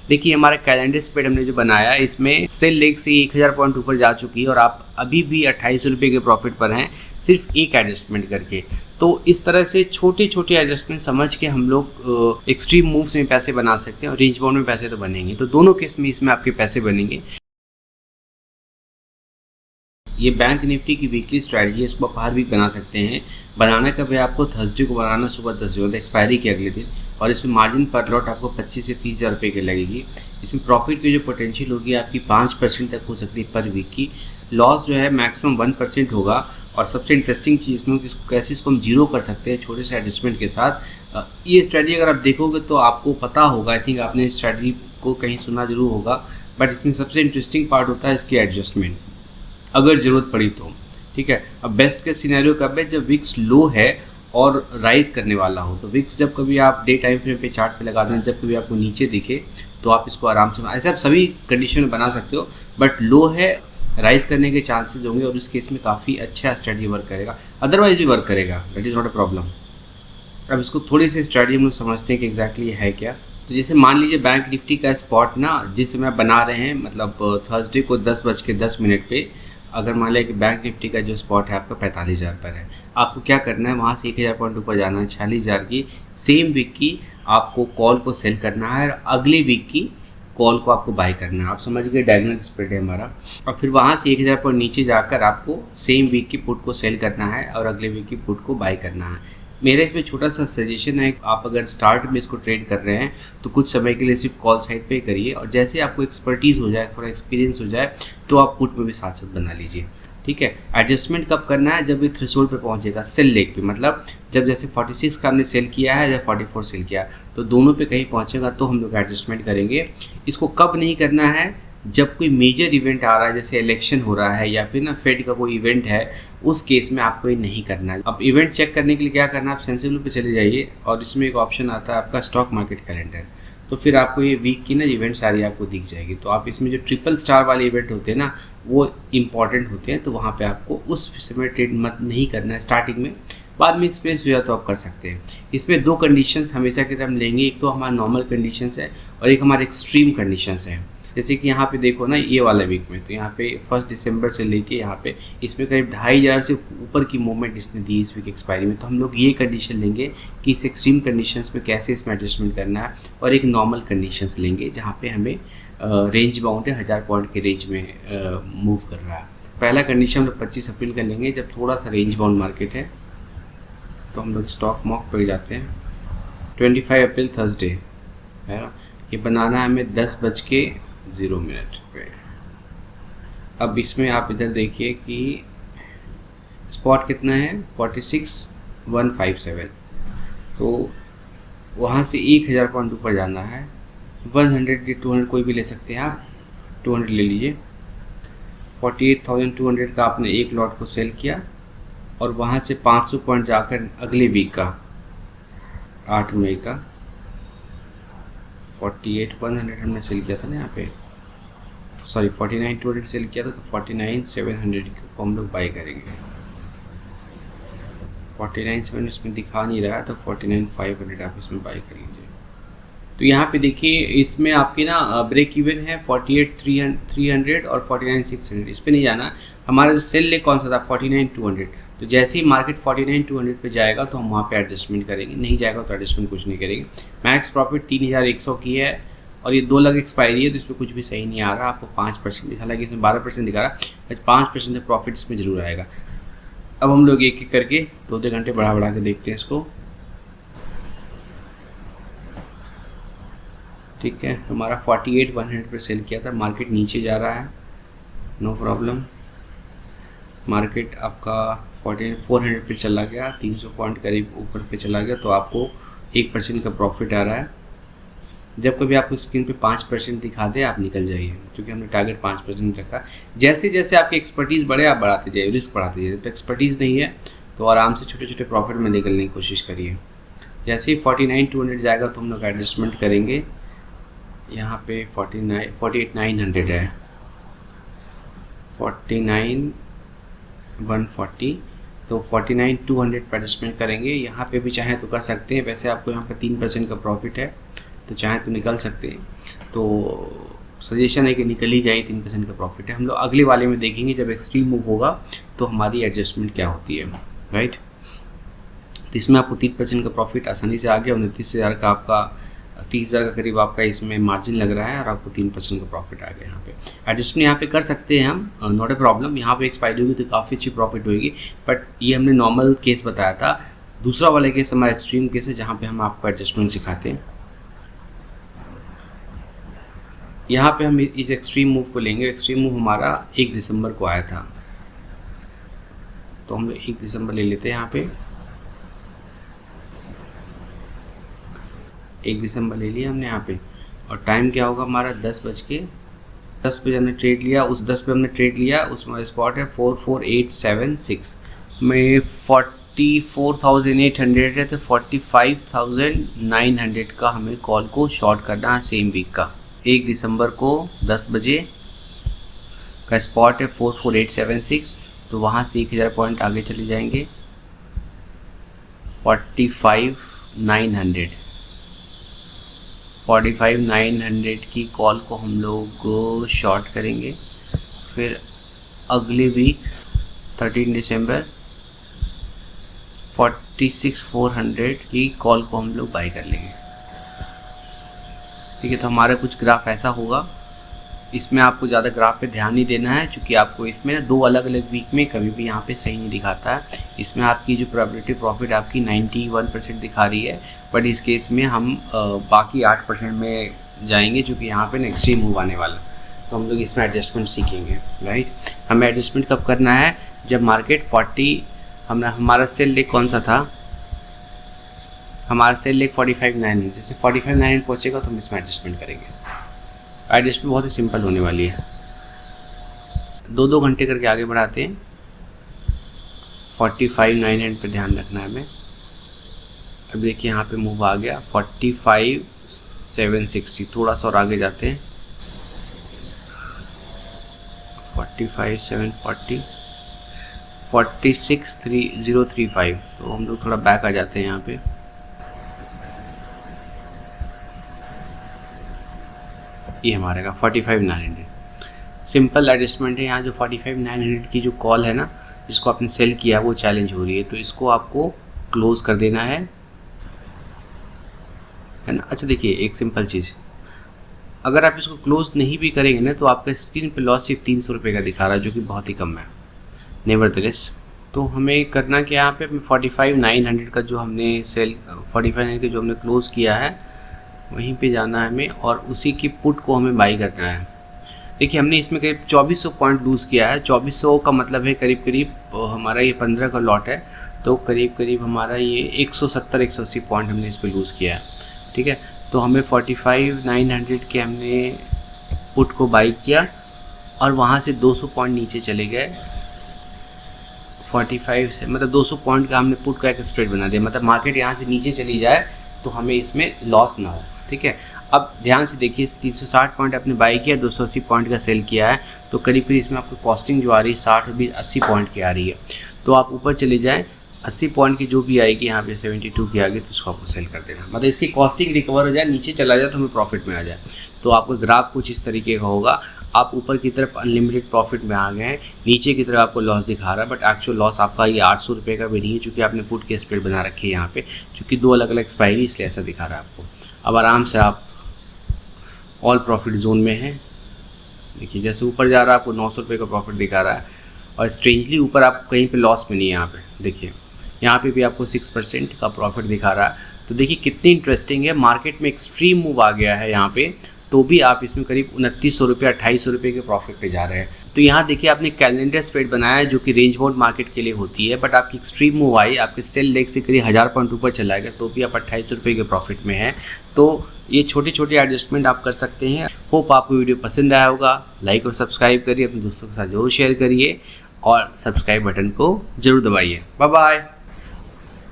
देखिए हमारा calendar spread हमने जो बनाया है इसमें सेल लेग से 1000 पॉइंट ऊपर जा चुकी है और आप अभी भी 28 रुपये के प्रॉफिट पर हैं सिर्फ एक एडजस्टमेंट करके। तो इस तरह से छोटे छोटे एडजस्टमेंट समझ के हम लोग एक्सट्रीम मूव्स में पैसे बना सकते हैं और रेंज बाउंड में पैसे तो बनेंगे। तो दोनों केस में इसमें आपके पैसे बनेंगे। ये बैंक निफ्टी की वीकली स्ट्रैटेजी है, इसको आप हर वीक बना सकते हैं। बनाना कब है आपको? थर्सडे को बनाना सुबह 10 बजे, एक्सपायरी के अगले दिन। और इसमें मार्जिन पर लॉट आपको 25 से 30 हज़ार रुपये की लगेगी। इसमें प्रॉफिट की जो पोटेंशियल होगी आपकी 5% तक हो सकती है पर वीक की। लॉस जो है मैक्सिमम 1% होगा। और सबसे इंटरेस्टिंग चीज़ में कि कैसे इसको हम जीरो कर सकते हैं छोटे से एडजस्टमेंट के साथ। ये स्ट्रैटेजी अगर आप देखोगे तो आपको पता होगा, आई थिंक आपने इस स्ट्रैटेजी को कहीं सुना जरूर होगा, बट इसमें सबसे इंटरेस्टिंग पार्ट होता है इसकी एडजस्टमेंट, अगर ज़रूरत पड़ी तो। ठीक है, अब बेस्ट केस सिनेरियो कब है? जब विक्स लो है और राइज करने वाला हो। तो विक्स जब कभी आप डे टाइम फ्रेम पे चार्ट पे लगा दें, जब कभी आपको नीचे दिखे तो आप इसको आराम से, ऐसे आप सभी कंडीशन में बना सकते हो, बट लो है राइज करने के चांसेस होंगे और इस केस में काफ़ी अच्छा स्ट्रैटेजी वर्क करेगा। अदरवाइज भी वर्क करेगा, that is not a problem. अब इसको थोड़ी सी स्ट्रैटेजी हम लोग समझते हैं कि एग्जैक्टली है क्या। तो जैसे मान लीजिए बैंक निफ्टी का स्पॉट ना जिस समय बना रहे हैं, मतलब थर्सडे को 10:10 पे, अगर मान लिया कि बैंक निफ्टी का जो स्पॉट है आपका 45,000 पर है, आपको क्या करना है? वहाँ से 1000 पॉइंट ऊपर जाना है, 46,000 की सेम वीक की आपको कॉल को सेल करना है और अगले वीक की कॉल को आपको बाय करना है। आप समझ गए, डायगोनल स्प्रेड है हमारा। और फिर वहाँ से 1000 पॉइंट नीचे जाकर आपको सेम वीक की पुट को सेल करना है और अगले वीक की पुट को बाय करना है। मेरा इसमें छोटा सा सजेशन है, आप अगर स्टार्ट में इसको ट्रेड कर रहे हैं तो कुछ समय के लिए सिर्फ कॉल साइड पे करिए और जैसे आपको एक्सपर्टीज़ हो जाए, थोड़ा एक्सपीरियंस हो जाए, तो आप पुट में भी साथ साथ बना लीजिए। ठीक है, एडजस्टमेंट कब करना है? जब ये थ्रेशोल्ड पे पहुंचेगा, सेल लेग पे, मतलब जब जैसे 46 का हमने सेल किया है या 44 सेल किया, तो दोनों पे कहीं पहुंचेगा तो हम लोग एडजस्टमेंट करेंगे। इसको कब नहीं करना है? जब कोई मेजर इवेंट आ रहा है, जैसे इलेक्शन हो रहा है या फिर ना फेड का कोई इवेंट है, उस केस में आपको ये नहीं करना है। अब इवेंट चेक करने के लिए क्या करना है? आप सेंसिबल पे चले जाइए और इसमें एक ऑप्शन आता है आपका स्टॉक मार्केट कैलेंडर। तो फिर आपको ये वीक की ना इवेंट सारी आपको दिख जाएगी। तो आप इसमें जो ट्रिपल स्टार वाले इवेंट होते हैं ना, वो इंपॉर्टेंट होते हैं, तो वहाँ पे आपको उस समय ट्रेड मत नहीं करना है स्टार्टिंग में। बाद में एक्सपीरियंस हो जाए तो आप कर सकते हैं। इसमें दो कंडीशंस हमेशा की तरह हम लेंगे, एक तो हमारा नॉर्मल कंडीशंस है और एक हमारे एक्सट्रीम कंडीशंस है। जैसे कि यहाँ पे देखो ना, ये वाला वीक में तो यहाँ पे 1 दिसंबर से लेके यहाँ पे इसमें करीब 2500 से ऊपर की मूवमेंट इसने दी इस वीक एक्सपायरी में। तो हम लोग ये कंडीशन लेंगे कि इस एक्सट्रीम कंडीशंस में कैसे इसमें एडजस्टमेंट करना है, और एक नॉर्मल कंडीशंस लेंगे जहाँ पे हमें रेंज बाउंड है 1000 पॉइंट के रेंज में मूव कर रहा है। पहला कंडीशन हम लोग 25 अप्रैल का लेंगे, जब थोड़ा सा रेंज बाउंड मार्केट है। तो हम लोग स्टॉक मॉक पर जाते हैं, 25 अप्रैल थर्सडे है ना, ये बनाना है हमें 10:0 पे। अब इसमें आप इधर देखिए कि स्पॉट कितना है, 46,157। तो वहाँ से 1000 पॉइंट ऊपर जाना है, 100 या 200 कोई भी ले सकते हैं आप, 200 ले लीजिए। 48,200 का आपने एक लॉट को सेल किया और वहाँ से 500 पॉइंट जाकर अगले वीक का 8 मई का 48,100 हमने सेल किया था ना यहाँ पे, सॉरी 49,200 सेल किया था, तो 49,700 को हम लोग बाई करेंगे। 49,700 इसमें दिखा नहीं रहा है, तो 49,500 आप इसमें बाई कर लीजिए। तो यहाँ पे देखिए इसमें आपकी ना ब्रेक इवन है 48,300 और 49,600, इस पर नहीं जाना। हमारा जो सेल ले कौन सा था, 49,200। तो जैसे ही मार्केट 49,200 पे जाएगा तो हम वहाँ पे एडजस्टमेंट करेंगे, नहीं जाएगा तो एडजस्टमेंट कुछ नहीं करेंगे। मैक्स प्रॉफिट 3,100 की है और ये 2 लाख एक्सपायरी है, तो इसमें कुछ भी सही नहीं आ रहा। आपको 5%, हालांकि इसमें 12% दिखा रहा है, 5% तक प्रॉफिट इसमें ज़रूर आएगा। अब हम लोग एक एक करके 2-2 घंटे बढ़ा के देखते हैं इसको। ठीक है, हमारा 48,100 पे सेल किया था, मार्केट नीचे जा रहा है, नो प्रॉब्लम। मार्केट आपका 4400 पे चला गया, 300 पॉइंट करीब ऊपर पे चला गया, तो आपको 1% का प्रॉफिट आ रहा है। जब कभी आपको स्क्रीन पे 5% दिखा दे, आप निकल जाइए, क्योंकि हमने टारगेट 5% रखा। जैसे जैसे आपकी एक्सपर्टीज़ बढ़े आप बढ़ाते जाइए, रिस्क बढ़ाते जाइए। तो एक्सपर्टीज़ नहीं है तो आराम से छोटे छोटे प्रॉफिट में निकलने की कोशिश करिए। जैसे ही 49,200 जाएगा तो हम लोग एडजस्टमेंट करेंगे। यहाँ पे 48,900 है, 49,140, तो 49,200 पर एडजस्टमेंट करेंगे। यहाँ पे भी चाहें तो कर सकते हैं, वैसे आपको यहाँ पे 3% का प्रॉफिट है, तो चाहे तो निकल सकते हैं। तो सजेशन है कि निकल ही जाए, 3% का प्रॉफिट है। हम लोग अगले वाले में देखेंगे जब एक्सट्रीम मूव होगा तो हमारी एडजस्टमेंट क्या होती है, राइट। तो इसमें आपको 3% का प्रॉफिट आसानी से आ गया। 29,000 का आपका 30,000 का करीब आपका इसमें मार्जिन लग रहा है और आपको 3% का प्रॉफिट आ गया। यहाँ पे एडजस्टमेंट यहाँ पे कर सकते हैं हम, नॉट ए प्रॉब्लम। यहाँ पे एक्सपायरी होगी तो काफ़ी अच्छी प्रॉफिट होगी, बट ये हमने नॉर्मल केस बताया था। दूसरा वाला केस हमारा एक्सट्रीम केस है जहाँ पे हम आपको एडजस्टमेंट सिखाते हैं। यहाँ पे हम इस एक्सट्रीम मूव को लेंगे। एक्सट्रीम मूव हमारा 1 दिसंबर को आया था, तो हम 1 दिसंबर ले लेते हैं। यहाँ पे 1 दिसंबर ले लिया हमने यहाँ पे, और टाइम क्या होगा हमारा 10 बजे हमने ट्रेड लिया। उस 10 पे हमने ट्रेड लिया, उसमें स्पॉट है 44876 में 44,800 है, तो 45,900 का हमें कॉल को शॉर्ट करना है सेम वीक का। 1 दिसंबर को 10 बजे का स्पॉट है 44876, तो वहाँ से 1000 पॉइंट आगे चले जाएंगे। 45,900 की कॉल को हम लोग शॉर्ट करेंगे। फिर अगले वीक 13 दिसंबर 46,400 की कॉल को हम लोग बाई कर लेंगे। ठीक है, तो हमारा कुछ ग्राफ ऐसा होगा। इसमें आपको ज़्यादा ग्राफ पे ध्यान नहीं देना है, क्योंकि आपको इसमें ना 2 अलग अलग वीक में कभी भी यहाँ पे सही नहीं दिखाता है। इसमें आपकी जो प्रोबेबिलिटी प्रॉफिट आपकी 91% दिखा रही है, बट इस केस में हम बाकी 8% में जाएंगे, क्योंकि यहाँ पे ना एक्सट्रीम मूव आने वाला। तो हम लोग इसमें एडजस्टमेंट सीखेंगे, राइट। हमें एडजस्टमेंट कब करना है, जब मार्केट 40 हमारा सेल लेग कौन सा था, हमारा सेल लेग 45,900, जैसे 45,900 पहुँचेगा तो हम इसमें एडजस्टमेंट करेंगे। एडजस्टमेंट बहुत ही सिंपल होने वाली है, 2-2 घंटे करके आगे बढ़ाते हैं। 45,900 पे ध्यान रखना है हमें। अब देखिए यहाँ पे मूव आ गया 45,760, थोड़ा सा और आगे जाते हैं। 45,740, 46,035, तो हम लोग थोड़ा बैक आ जाते हैं यहाँ पे। ये हमारे का 45,900 सिंपल एडजस्टमेंट है। यहाँ जो 45,900 की जो कॉल है ना, जिसको आपने सेल किया वो चैलेंज हो रही है, तो इसको आपको क्लोज कर देना है ना। अच्छा देखिए, एक सिंपल चीज़, अगर आप इसको क्लोज नहीं भी करेंगे ना, तो आपका स्क्रीन पे लॉस सिर्फ 300 रुपये का दिखा रहा है, जो कि बहुत ही कम है। नेवरदलेस, तो हमें करना क्या, यहाँ पे 45,900 का जो हमने सेल 45,900 का जो हमने क्लोज किया है वहीं पे जाना है हमें, और उसी की पुट को हमें बाई करना है। देखिए हमने इसमें करीब 2400 पॉइंट लूज़ किया है। 2400 का मतलब है करीब करीब हमारा ये 15 का लॉट है, तो करीब करीब हमारा ये 170-180 पॉइंट हमने इस पर लूज़ किया है। ठीक है, तो हमें 45,900 के हमने पुट को बाई किया, और वहाँ से 200 पॉइंट नीचे चले गए। 45 से मतलब 200 पॉइंट का हमने पुट का एक स्प्रेड बना दिया, मतलब मार्केट यहाँ से नीचे चली जाए तो हमें इसमें लॉस ना हो। ठीक है, अब ध्यान से देखिए, 360 पॉइंट आपने बाई किया, 280 पॉइंट का सेल किया है, तो करीब करीब इसमें आपको कॉस्टिंग जो आ रही है 60 रुपये 80 पॉइंट की आ रही है। तो आप ऊपर चले जाएँ, 80 पॉइंट की जो भी आएगी यहाँ पे 72 की आगे, तो उसको आपको सेल कर देना, मतलब इसकी कॉस्टिंग रिकवर हो जाए, नीचे चला जाए तो हमें प्रॉफिट में आ जाए। तो आपका ग्राफ कुछ इस तरीके का होगा। आप ऊपर की तरफ अनलिमिटेड प्रॉफिट में आ गए हैं, नीचे की तरफ आपको लॉस दिखा रहा है, बट एक्चुअल लॉस आपका ये 800 रुपये का भी नहीं है, चूँकि आपने पुट के स्प्रेड बना रखी है यहाँ पे, चूँकि 2 अलग अलग एक्सपायरी, इसलिए ऐसा दिखा रहा है आपको। अब आराम से आप ऑल प्रॉफिट जोन में हैं। देखिए जैसे ऊपर जा रहा है आपको 900 रुपये का प्रॉफिट दिखा रहा है, और स्ट्रेंजली ऊपर आप कहीं पे लॉस में नहीं है। यहाँ पे देखिए, यहाँ पे भी आपको 6% का प्रॉफिट दिखा रहा है। तो देखिए कितनी इंटरेस्टिंग है, मार्केट में एक्सट्रीम मूव आ गया है यहाँ पे, तो भी आप इसमें करीब 2900 रुपये 2800 रुपये के प्रॉफिट पे जा रहे हैं। तो यहाँ देखिए आपने कैलेंडर स्प्रेड बनाया है, जो कि रेंज बाउंड मार्केट के लिए होती है, बट आपकी एक्सट्रीम मूव आई, आपके सेल लेग से करीब 1000 पॉइंट ऊपर चला गया, तो भी आप 2800 रुपये के प्रॉफिट में है। तो ये छोटे छोटे एडजस्टमेंट आप कर सकते हैं। होप आपको वीडियो पसंद आया होगा। लाइक और सब्सक्राइब करिए, अपने दोस्तों के साथ जरूर शेयर करिए, और सब्सक्राइब बटन को जरूर दबाइए। Bye bye.